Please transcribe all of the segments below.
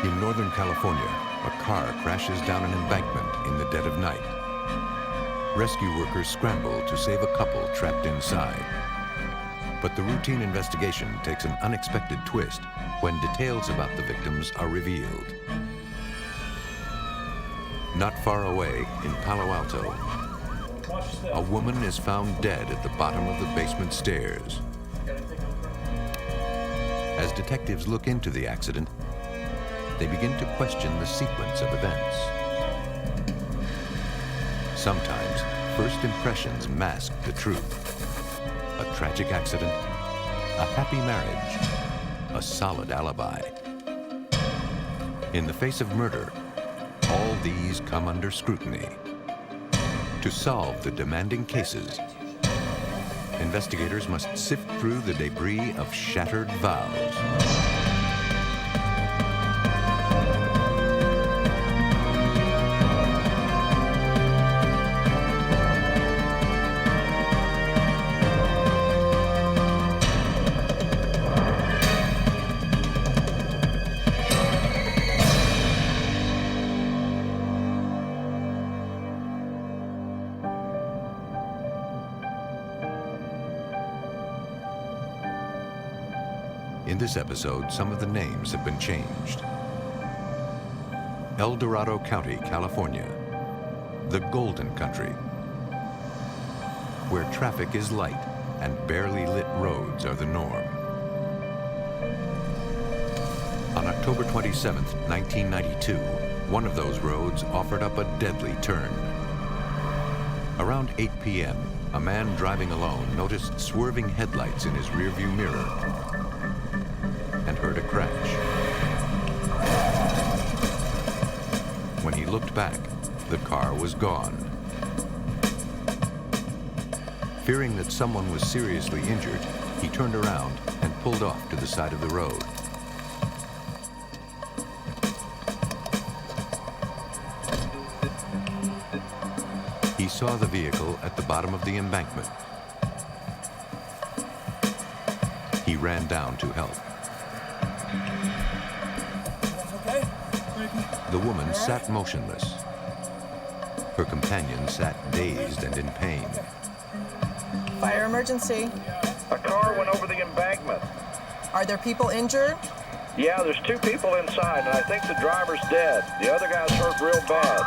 In Northern California, a car crashes down an embankment in the dead of night. Rescue workers scramble to save a couple trapped inside. But the routine investigation takes an unexpected twist when details about the victims are revealed. Not far away, in Palo Alto, a woman is found dead at the bottom of the basement stairs. As detectives look into the accident, they begin to question the sequence of events. Sometimes, first impressions mask the truth. A tragic accident, a happy marriage, a solid alibi. In the face of murder, all these come under scrutiny. To solve the demanding cases, investigators must sift through the debris of shattered vows. In this episode, some of the names have been changed. El Dorado County, California, the Golden Country, where traffic is light and barely lit roads are the norm. On October 27, 1992, one of those roads offered up a deadly turn. Around 8 p.m., a man driving alone noticed swerving headlights in his rearview mirror and heard a crash. When he looked back, the car was gone. Fearing that someone was seriously injured, he turned around and pulled off to the side of the road. He saw the vehicle at the bottom of the embankment. He ran down to help. The woman sat motionless. Her companion sat dazed and in pain. Fire emergency. A car went over the embankment. Are there people injured? Yeah, there's 2 people inside, and I think the driver's dead. The other guy's hurt real bad.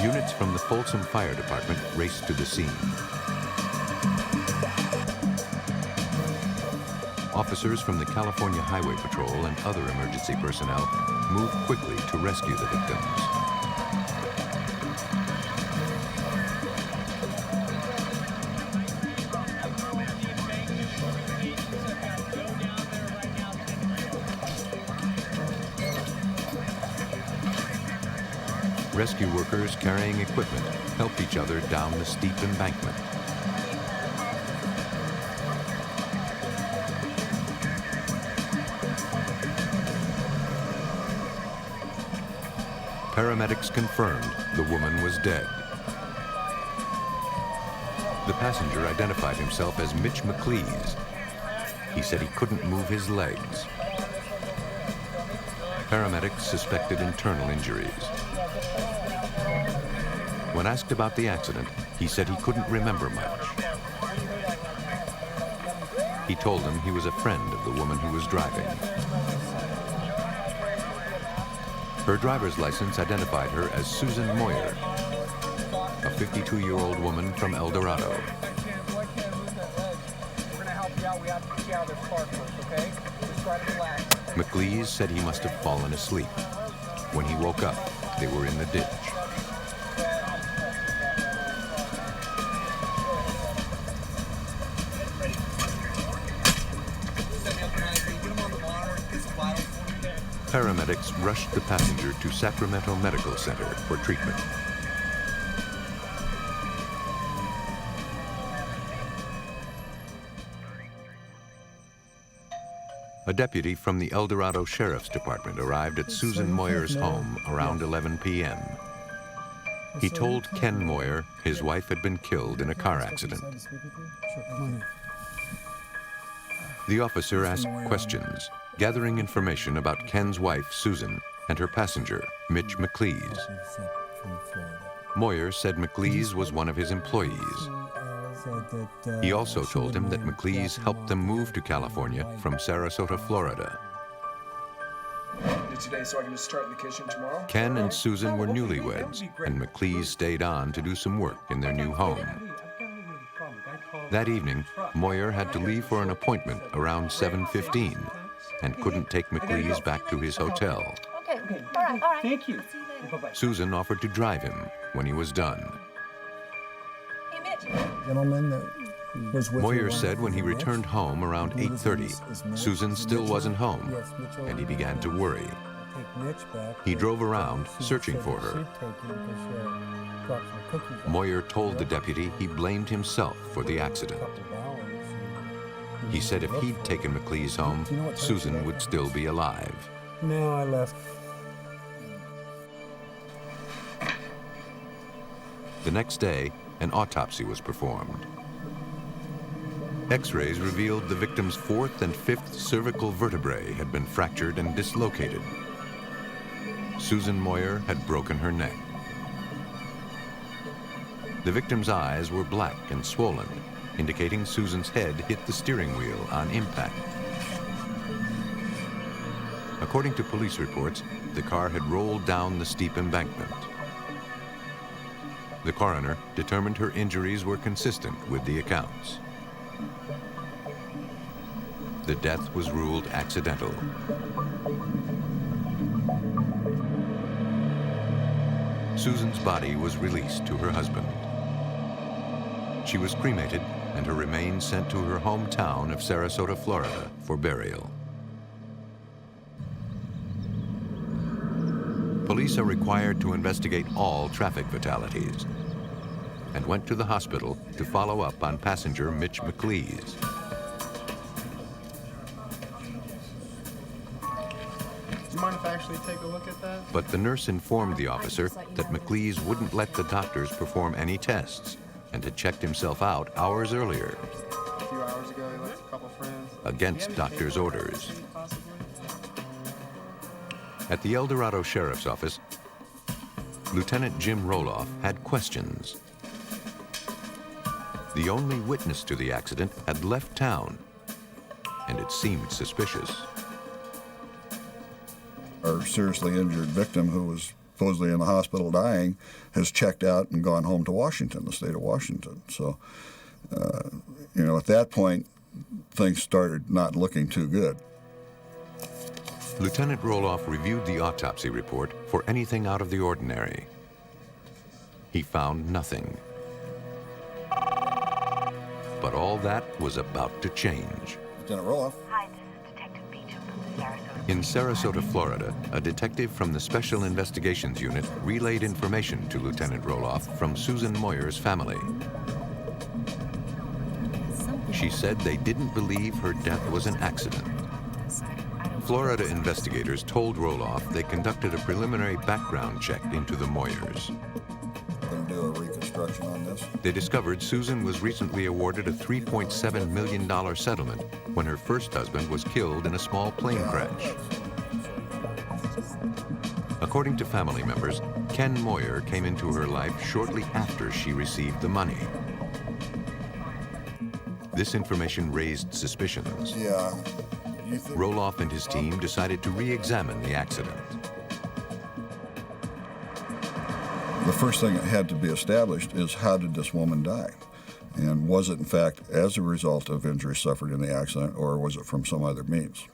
Units from the Folsom Fire Department raced to the scene. Officers from the California Highway Patrol and other emergency personnel moved quickly to rescue the victims. Rescue workers carrying equipment helped each other down the steep embankment. Paramedics confirmed the woman was dead. The passenger identified himself as Mitch McLeese. He said he couldn't move his legs. Paramedics suspected internal injuries. When asked about the accident, he said he couldn't remember much. He told them he was a friend of the woman who was driving. Her driver's license identified her as Susan Moyer, a 52-year-old woman from El Dorado. We're going to help you out. We have to get you out of this car first, okay? Just try to relax. McLeese said he must have fallen asleep. When he woke up, they were in the ditch. Paramedics rushed the passenger to Sacramento Medical Center for treatment. A deputy from the El Dorado Sheriff's Department arrived at Susan Moyer's home around 11 p.m. He told Ken Moyer his wife had been killed in a car accident. The officer asked questions, gathering information about Ken's wife, Susan, and her passenger, Mitch McLeese. Moyer said McLeese was one of his employees. He also told him that McLeese helped them move to California from Sarasota, Florida. Today, so I can just start in the kitchen tomorrow? Ken and Susan were newlyweds, and McLeese stayed on to do some work in their new home. That evening, Moyer had to leave for an appointment around 7:15 and couldn't take McLeese back to his hotel. Okay, all right. Thank you. Bye-bye. Susan offered to drive him when he was done. Hey, Mitch. Gentleman that was with Moyer you said when he Mitch, returned home around he was 8:30, his Mitch. Susan still Mitch wasn't over- home, yes, Mitch over and he there. began to worry. Take Mitch back, He but drove around she searching said for that her. she'd take him because she dropped some cookies off. Moyer told the deputy he blamed himself for the accident. Couple dollars, and He said if looked he'd for taken her. McLeese home, Do you know what time Susan she would left? still be alive. No, I left. The next day, an autopsy was performed. X-rays revealed the victim's 4th and 5th cervical vertebrae had been fractured and dislocated. Susan Moyer had broken her neck. The victim's eyes were black and swollen, indicating Susan's head hit the steering wheel on impact. According to police reports, the car had rolled down the steep embankment. The coroner determined her injuries were consistent with the accounts. The death was ruled accidental. Susan's body was released to her husband. She was cremated and her remains sent to her hometown of Sarasota, Florida, for burial. Police are required to investigate all traffic fatalities and went to the hospital to follow up on passenger Mitch McLeese. Do you mind if I actually take a look at that? But the nurse informed the officer that McLeese wouldn't let the doctors perform any tests and had checked himself out hours earlier, A few hours ago, he left a couple friends. against doctor's orders. Possibly. At the El Dorado Sheriff's Office, Lieutenant Jim Roloff had questions. The only witness to the accident had left town, and it seemed suspicious. Our seriously injured victim, who was supposedly in the hospital dying, has checked out and gone home to Washington, the state of Washington. So, at that point, things started not looking too good. Lieutenant Roloff reviewed the autopsy report for anything out of the ordinary. He found nothing. But all that was about to change. Lieutenant Roloff. Hi, this is Detective Beecham from the Sarasota. In Sarasota, Florida, a detective from the Special Investigations Unit relayed information to Lieutenant Roloff from Susan Moyer's family. She said they didn't believe her death was an accident. Florida investigators told Roloff they conducted a preliminary background check into the Moyers. Going to do a reconstruction on this. They discovered Susan was recently awarded a $3.7 million settlement when her first husband was killed in a small plane crash. According to family members, Ken Moyer came into her life shortly after she received the money. This information raised suspicions. Yeah. You think Roloff and his team decided to re-examine the accident. the first thing that had to be established is how did this woman die? And was it, in fact, as a result of injuries suffered in the accident, or was it from some other means?